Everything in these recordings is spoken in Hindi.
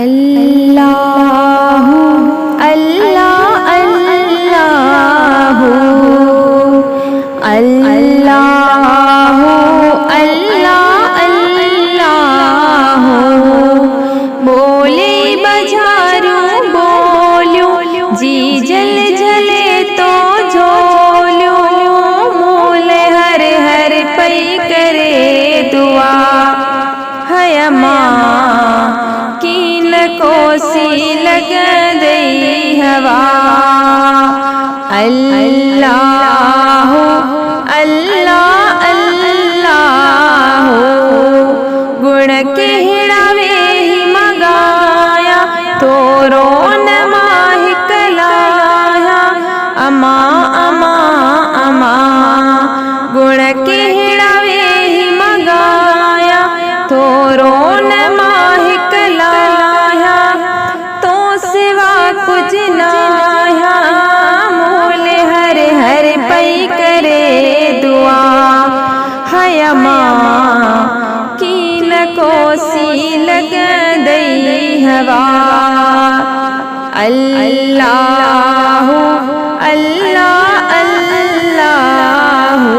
अल्लाहु अल्लाह अल्लाहु अल्लाहु अल्लाह अल्लाहु बोले बजारू बोल्यो जी जल जले तो झोल्यो मोले हर हर पै करे दुआ है माँ कीन कोसी लग दई हवा अल्लाहु अल्लाह अल्लाहु गुण कहड़ावे ही मगाया तोरो न माहिक लाया अमा अमा अमा गुण कहड़ावे ही मगाया तोरो न माहिक लाया तो सिवा कुछ नाया मोले हर हर पै करे दुआ है माँ कीन कोसी लग दई हवा अल्लाहु अल्लाह अल्लाहु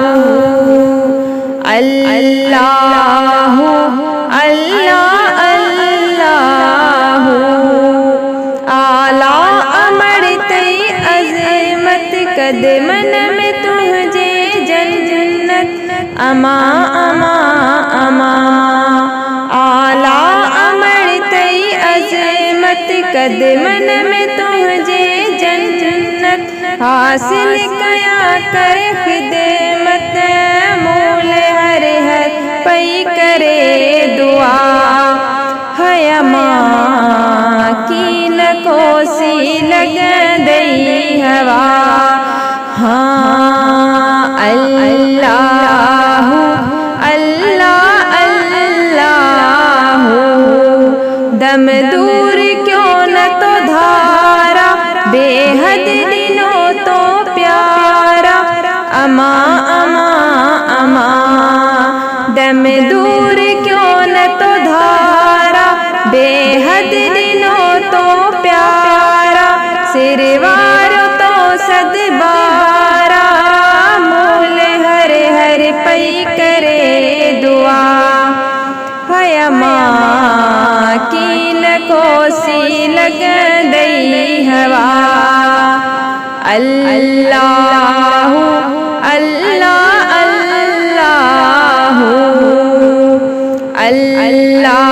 अल्लाहु अल्लाह अल्लाहु आला अमर तई अज़मत कदमन में तुझे जन्नत अमा अमा अमा आला अमर तई अज़मत कदमन में तुझे जन्नत हासिल कया कर खिदमत मूल हर हर पै करे दुआ है माँ कीन कोसी लग दई हवा हाँ अल्लाहु अल्लाह अल्लाहु दम दूर क्यों न तो धारा बेहद दिनों तो प्यारा अमा अमा अमा दम दूर क्यों न तो धारा बेहद दिनों तो प्यारा सिरवार तो सदबारा मूल हर हर पै करे दुआ है माँ कीन कोसी लग दई हवा अल्लाहु अल्लाह अल्लाहु अल्लाह